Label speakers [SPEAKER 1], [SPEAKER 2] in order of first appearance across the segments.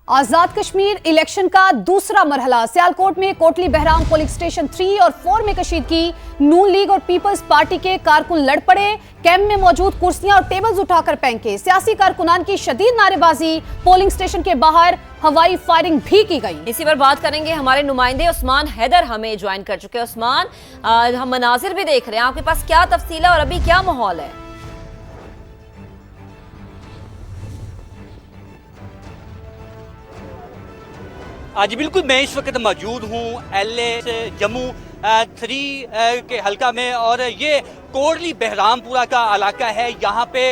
[SPEAKER 1] आजाद Kashmir election का दूसरा मरहला सियालकोट में कोटली बहराम पोलिंग स्टेशन 3 और 4 में कशीदगी। नून लीग और पीपल्स पार्टी के कारकुन लड़ पड़े। कैंप में मौजूद कुर्सियां और टेबल्स उठाकर फेंके। सियासी कारकुनान की शदीद नारेबाजी। पोलिंग स्टेशन के बाहर हवाई फायरिंग भी की गई।
[SPEAKER 2] इसी पर बात करेंगे, हमारे नुमाइंदे उस्मान हैदर हमें ज्वाइन कर चुके हैं। उस्मान, हम मनाजिर भी देख रहे हैं, आपके पास क्या तफसील है और अभी क्या माहौल है?
[SPEAKER 3] आज बिल्कुल मैं इस वक्त मौजूद हूँ LA जम्मू 3 के हल्का में, और ये कोटली बहरामपुरा का इलाका है। यहाँ पे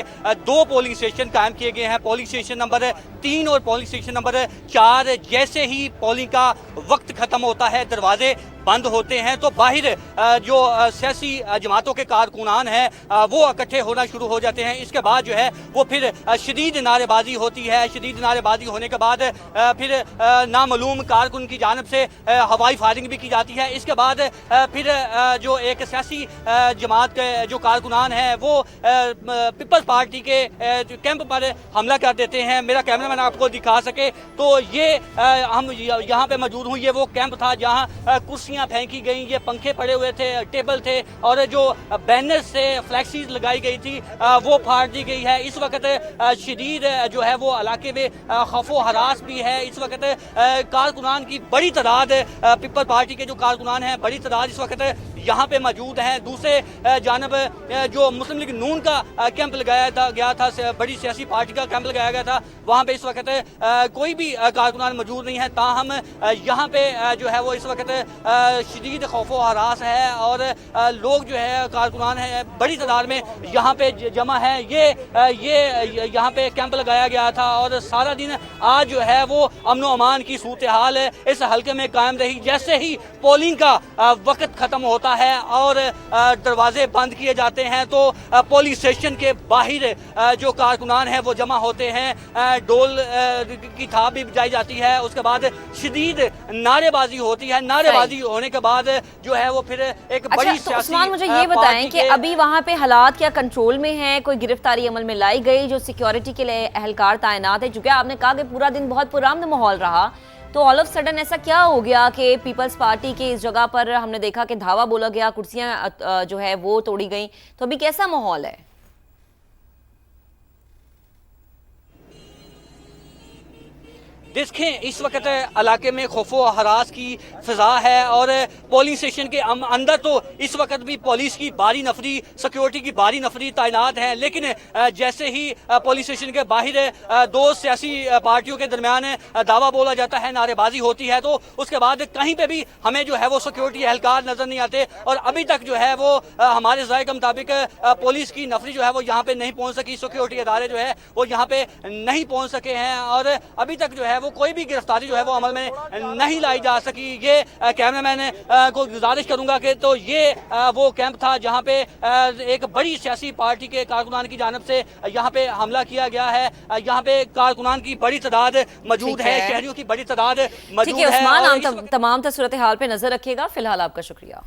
[SPEAKER 3] 2 पोलिंग स्टेशन कायम किए गए हैं, पोलिंग स्टेशन नंबर 3 और पोलिंग स्टेशन नंबर 4। जैसे ही पोलिंग का वक्त खत्म होता है, दरवाजे बंद होते हैं, तो बाहर जो सियासी जमातों के कारकुनान हैं वो इकट्ठे होना शुरू हो जाते हैं। इसके बाद जो है वो फिर शदीद नारेबाजी होती है। शदीद नारेबाजी होने के बाद फिर नामालूम कारकुन की जानिब से हवाई फायरिंग भी की जाती है। इसके बाद फिर जो एक सियासी जमात के जो कारकुनान हैं वो पीपल्स पार्टी के कैंप पर हमला कर देते हैं। मेरा कैमरामैन आपको दिखा सके तो ये हम यहाँ पे मौजूद हूँ। ये वो कैंप था जहाँ कुर्सियाँ फेंकी गई, ये पंखे पड़े हुए थे, टेबल थे, और जो बैनर्स से फ्लैक्सीज लगाई गई थी वो फाड़ दी गई है। इस वक्त शदीद जो है वो इलाके में खौफो हरास भी है। इस वक्त कारकुनान की बड़ी तादाद, पीपल पार्टी के जो कारकुनान हैं बड़ी तादाद इस वक्त यहाँ पे मौजूद हैं। दूसरे जानब जो मुस्लिम लीग नून का कैंप लगाया गया था, बड़ी सियासी पार्टी का कैंप लगाया गया था, वहाँ पे इस वक्त कोई भी कारकुनान मौजूद नहीं है। ताहम यहाँ पे जो है वो इस वक्त शदीद खौफो हरास है, और लोग जो है कारकुनान है बड़ी तादाद में यहाँ पे जमा है। ये यहाँ पे कैंप लगाया गया था, और सारा दिन आज जो है वो अमन अमान की सूरत हाल इस हल्के में कायम रही। जैसे ही पोलिंग का वक्त खत्म होता है और दरवाजे बंद किए जाते हैं, तो पोलिंग स्टेशन के बाहर जो कारकुनान हैं वो जमा होते हैं। डोल की थाप भी बजाई जाती है। उसके बाद शदीद नारेबाजी होती है। नारेबाजी होने के बाद जो है वो फिर एक बड़ी
[SPEAKER 2] तो उस्मान, मुझे ये बताएं कि अभी वहाँ पे हालात क्या कंट्रोल में हैं? कोई गिरफ्तारी अमल में लाई गई? जो सिक्योरिटी के लिए एहलकार तैनात है, चूंकि आपने कहा कि पूरा दिन बहुत पुरअमन माहौल रहा, तो ऑल ऑफ सडन ऐसा क्या हो गया कि पीपल्स पार्टी की इस जगह पर हमने देखा कि धावा बोला गया, कुर्सियां जो है वो तोड़ी गई, तो अभी कैसा माहौल है?
[SPEAKER 3] देखें, इस वक्त इलाके में खौफो हरास की फिजा है, और पोलिंग स्टेशन के अंदर तो इस वक्त भी पुलिस की भारी नफरी, सिक्योरिटी की भारी नफरी तैनात है। लेकिन जैसे ही पोलिंग स्टेशन के बाहर 2 सियासी पार्टियों के दरमियान दावा बोला जाता है, नारेबाजी होती है, तो उसके बाद कहीं पे भी हमें जो है वो सिक्योरिटी एहलकार नजर नहीं आते। और अभी तक जो है वो हमारे ज़ायक़े के मुताबिक पुलिस की नफरी जो है वो यहाँ पे नहीं पहुँच सकी, सिक्योरिटी इदारे जो है वो यहाँ पे नहीं पहुँच सके हैं, और अभी तक जो है वो कोई भी गिरफ्तारी जो है वो अमल में नहीं लाई जा सकी। ये कैमरामैन को गुजारिश करूंगा कि तो ये वो कैंप था जहां पे एक बड़ी सियासी पार्टी के कारकुनान की जानिब से यहां पे हमला किया गया है। यहां पे कारकुनान की बड़ी तादाद मौजूद है, शहरियों की बड़ी तादाद मौजूद है।
[SPEAKER 2] उस्मान, आप तमाम सूरत हाल पे नजर रखिएगा। फिलहाल आपका शुक्रिया।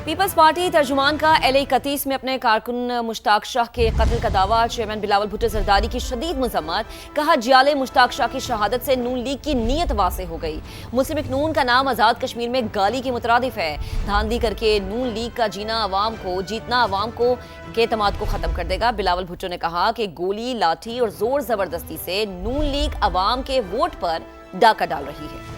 [SPEAKER 2] पीपल्स पार्टी तर्जुमान का LA 31 में अपने कारकुन मुश्ताक शाह के कत्ल का दावा। चेयरमैन बिलावल भुट्टो जरदारी की शदीद मजम्मत। कहा, जियाले मुश्ताक शाह की शहादत से नून लीग की नीयत वासे हो गई। मुस्लिम लीग नून का नाम आजाद कश्मीर में गाली के मुतरादिफ है। धांधली करके नून लीग का जीतना अवाम को के एतमाद को खत्म कर देगा। बिलावल भुट्टो ने कहा कि गोली, लाठी और जोर जबरदस्ती से नून लीग अवाम के वोट पर डाका डाल रही है।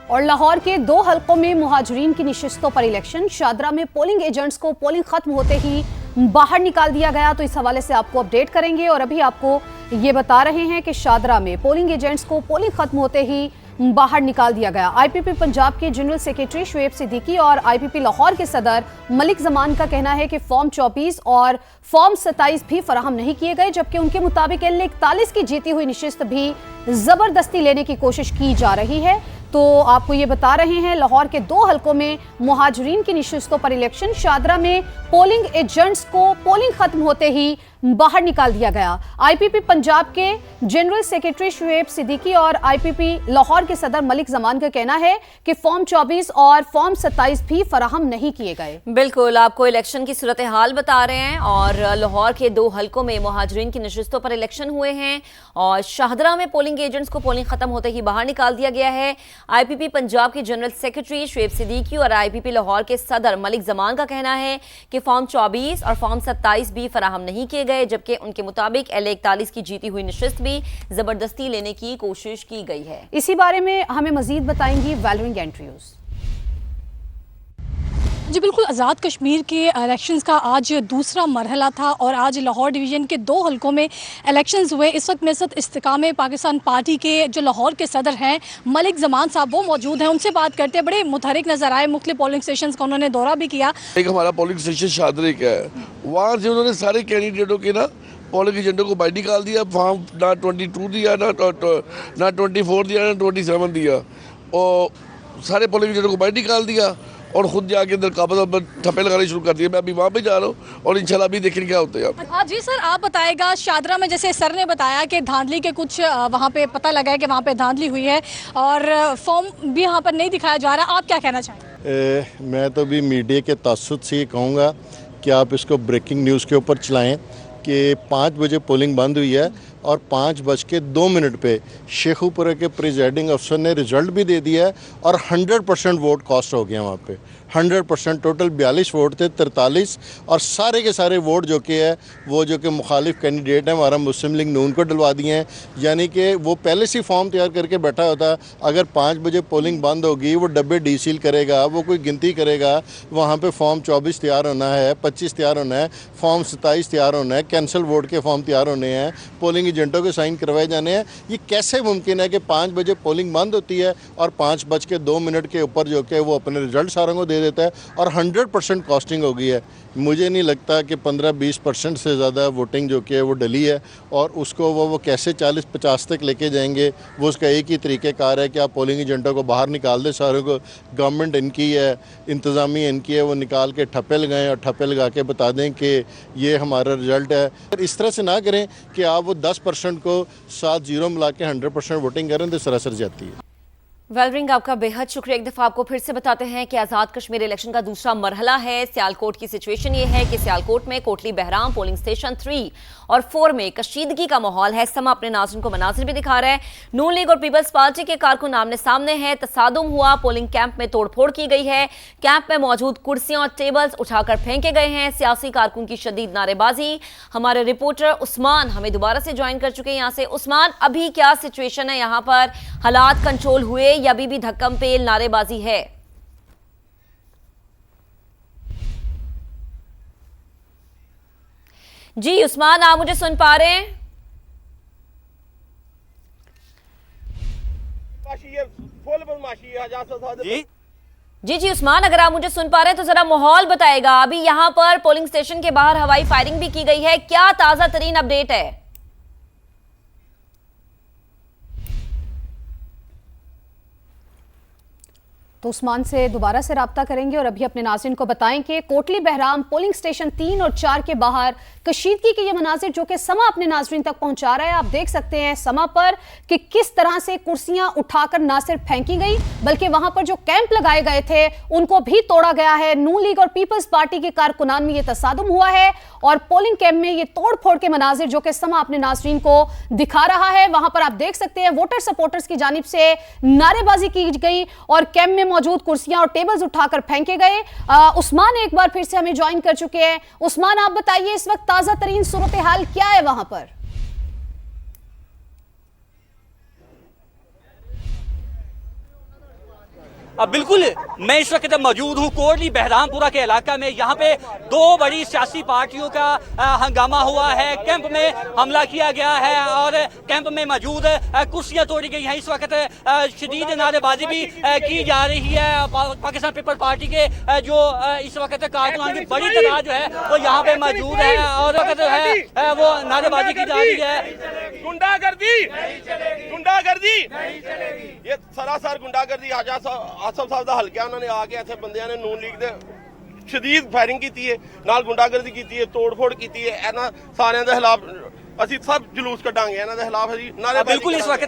[SPEAKER 1] और लाहौर के 2 हल्कों में मुहाजिरीन की निशिस्तों पर इलेक्शन। शादरा में पोलिंग एजेंट्स को पोलिंग खत्म होते ही बाहर निकाल दिया गया, तो इस हवाले से आपको अपडेट करेंगे। और अभी आपको ये बता रहे हैं कि शादरा में पोलिंग एजेंट्स को पोलिंग खत्म होते ही बाहर निकाल दिया गया। IPP पंजाब के जनरल सेक्रेटरी शुएब सिद्दीकी और IPP लाहौर के सदर मलिक जमान का कहना है कि फॉर्म 24 और फॉर्म 27 भी फराहम नहीं किए गए, जबकि उनके मुताबिक LA 41 की जीती हुई निशिस्त भी जबरदस्ती लेने की कोशिश की जा रही है। तो आपको ये बता रहे हैं, लाहौर के 2 हल्कों में मुहाजिरीन की निशिस्तों पर इलेक्शन। शादरा में पोलिंग एजेंट्स को पोलिंग खत्म होते ही बाहर निकाल दिया गया। आईपीपी पंजाब के जनरल सेक्रेटरी शुएब सिद्दीकी और आईपीपी लाहौर के सदर मलिक जमान का कहना है कि फॉर्म 24 और फॉर्म 27 भी फराहम नहीं किए गए।
[SPEAKER 2] बिल्कुल, आपको इलेक्शन की सूरत हाल बता रहे हैं और लाहौर के 2 हलकों में मुहाजिरीन की नशिस्तों पर इलेक्शन हुए हैं और शाहदरा में पोलिंग एजेंट्स को पोलिंग खत्म होते ही बाहर निकाल दिया गया है। आईपीपी पंजाब के जनरल सेक्रेटरी शुएब सिद्दीकी और आईपीपी लाहौर के सदर मलिक जमान का कहना है कि फॉर्म 24 और फॉर्म 27 भी फराहम नहीं किए गए, जबकि उनके मुताबिक LA41 की जीती हुई नशिस्त भी जबरदस्ती लेने की कोशिश की गई है।
[SPEAKER 1] इसी बारे में हमें मजीद बताएंगी वैलरिंग एंड्रयूज।
[SPEAKER 4] जी बिल्कुल, आज़ाद कश्मीर के इलेक्शंस का आज दूसरा मरहला था और आज लाहौर डिवीज़न के 2 हलकों में इलेक्शंस हुए। इस वक्त मेरे साथ इस्तिकाम पाकिस्तान पार्टी के जो लाहौर के सदर हैं मलिक जमान साहब, वो मौजूद हैं। उनसे बात करते हैं। बड़े मुतहरिक नज़र आए, मुख्तलिफ पोलिंग स्टेशन का उन्होंने दौरा भी किया।
[SPEAKER 5] एक हमारा पोलिंग स्टेशन शादरे का है, वहाँ से उन्होंने सारे कैंडिडेटों के ना पोलिंग एजेंटों को बाहर निकाल दिया। फॉर्म ना 22 दिया, ना 24 दिया, ना 27 दिया, और सारे पोलिंग एजेंटों को बाहर निकाल दिया और खुद जाके अंदर काबा ठप्पे लगाने शुरू कर दिए। मैं अभी वहाँ पे जा रहा हूँ और इंशाल्लाह अभी देखेंगे क्या होता है।
[SPEAKER 4] हाँ जी सर, आप बताएगा, शादरा में जैसे सर ने बताया कि धांधली के कुछ वहाँ पे पता लगा है कि वहाँ पे धांधली हुई है और फॉर्म भी यहाँ पर नहीं दिखाया जा रहा, आप क्या कहना चाहेंगे?
[SPEAKER 6] मैं तो भी मीडिया के तासुद से ये कहूँगा कि आप इसको ब्रेकिंग न्यूज़ के ऊपर चलाएँ कि 5 बजे पोलिंग बंद हुई है और 5:02 पे शेखुपुरा के प्रिजाइडिंग अफसर ने रिजल्ट भी दे दिया है और 100% वोट कास्ट हो गया वहाँ पे। 100% टोटल 42 वोट थे, 43, और सारे के सारे वोट जो कि है वो जो कि मुखालिफ कैंडिडेट हैं हमारा मुस्लिम लीग नून को डलवा दिए हैं। यानी कि वो पहले से फॉर्म तैयार करके बैठा होता, अगर 5 बजे पोलिंग बंद होगी वो डब्बे डीसील करेगा, वो कोई गिनती करेगा, वहाँ पे फॉर्म 24 तैयार होना है, 25 तैयार होना है, फॉर्म 27 तैयार होना है, कैंसिल वोट के फॉर्म तैयार होने हैं, पोलिंग एजेंटों के साइन करवाए जाने हैं। ये कैसे मुमकिन है कि 5 बजे पोलिंग बंद होती है और 5:02 के ऊपर जो कि वो अपने रिजल्ट सारों को दे देता है और 100% कॉस्टिंग हो गई है। मुझे नहीं लगता कि 15-20% से ज़्यादा वोटिंग जो कि है वो डली है और उसको वो कैसे 40-50 तक लेके जाएंगे, वो उसका एक ही तरीक़ेकार है कि आप पोलिंग एजेंटों को बाहर निकाल दें सारों को। गवर्नमेंट इनकी है, इंतज़ामिया इनकी है, वो निकाल के ठप्पे लगाएं और ठप्पे लगा के बता दें कि ये हमारा रिजल्ट है। इस तरह से ना करें कि आप वो 10% को 7 0 मिला के 100% वोटिंग करें तो सरासर जाती है।
[SPEAKER 2] वेलरिंग, आपका बेहद शुक्रिया। एक दफ़ा आपको फिर से बताते हैं कि आज़ाद कश्मीर इलेक्शन का दूसरा मरहला है। सियालकोट की सिचुएशन ये है कि सियालकोट में कोटली बहराम पोलिंग स्टेशन 3 और 4 में कशीदगी का माहौल है। समा अपने नाज़रीन को मनाजिर भी दिखा रहा है। नून लीग और पीपल्स पार्टी के कारकुन आमने सामने हैं। तसादुम हुआ, पोलिंग कैंप में तोड़फोड़ की गई है। कैंप में मौजूद कुर्सियां और टेबल्स उठाकर फेंके गए हैं। सियासी कारकुन की शदीद नारेबाजी। हमारे रिपोर्टर उस्मान हमें दोबारा से ज्वाइन कर चुके हैं यहाँ से। उस्मान, अभी क्या सिचुएशन है यहाँ पर? हालात कंट्रोल हुए या अभी भी धक्कम पेल नारेबाजी है? जी उस्मान, आप मुझे सुन पा रहे हैं? जी उस्मान, अगर आप मुझे सुन पा रहे हैं तो जरा माहौल बताएगा। अभी यहाँ पर पोलिंग स्टेशन के बाहर हवाई फायरिंग भी की गई है, क्या ताजा तरीन अपडेट है?
[SPEAKER 1] तो उस्मान से दोबारा से राब्ता करेंगे और अभी अपने नाज़रीन को बताएं कि कोटली बहराम पोलिंग स्टेशन 3 और 4 के बाहर कशीदगी के ये मनाजिर जो कि समा अपने नाज़रीन तक पहुंचा रहा है। आप देख सकते हैं समा पर कि किस तरह से कुर्सियां उठाकर ना सिर्फ फेंकी गई बल्कि वहां पर जो कैंप लगाए गए थे उनको भी तोड़ा गया है। नून लीग और पीपल्स पार्टी के कारकुनान में यह तसादुम हुआ है और पोलिंग कैंप में ये तोड़फोड़ के मनाजिर जो कि समा अपने नाज़रीन को दिखा रहा है। वहां पर आप देख सकते हैं वोटर सपोर्टर्स की जानिब से नारेबाजी की गई और कैंप में मौजूद कुर्सियां और टेबल्स उठाकर फेंके गए। उस्मान एक बार फिर से हमें ज्वाइन कर चुके हैं। उस्मान, आप बताइए इस वक्त ताजा तरीन सूरत हाल क्या है वहां पर?
[SPEAKER 3] अब बिल्कुल मैं इस वक्त मौजूद हूँ कोटली बहरामपुरा के इलाका में। यहाँ पे 2 बड़ी सियासी पार्टियों का हंगामा हुआ है। कैंप में हमला किया गया है और कैंप में मौजूद कुर्सियां तोड़ी गई हैं। इस वक्त शदीद नारेबाजी भी की जा रही है। पाकिस्तान पीपल्स पार्टी के जो इस वक्त कारकुनान की बड़ी तादाद जो है वो यहाँ पे मौजूद है और वक्त जो है वो नारेबाजी की जा रही है।
[SPEAKER 7] गुंडागर्दी, गुंडागर्दी, ये सरासर गुंडागर्दी। आसफ साहब का हल्का उन्होंने आके ऐसे बंद ने नून लीग के ਸ਼ਦੀਦ ਫਾਇਰਿੰਗ ਕੀਤੀ ਹੈ, ਨਾਲ ਗੁੰਡਾਗਰਦੀ ਕੀਤੀ ਹੈ, ਤੋੜ-ਫੋੜ ਕੀਤੀ ਹੈ। ਇਹਨਾਂ ਸਾਰਿਆਂ ਦੇ ਖਿਲਾਫ ਅਸੀਂ ਸਭ ਜਲੂਸ ਕੱਢਾਂਗੇ, ਇਹਨਾਂ ਦੇ ਖਿਲਾਫ ਅਸੀਂ ਨਾਅਰੇਬਾਜ਼ੀ
[SPEAKER 3] बिल्कुल इस वक्त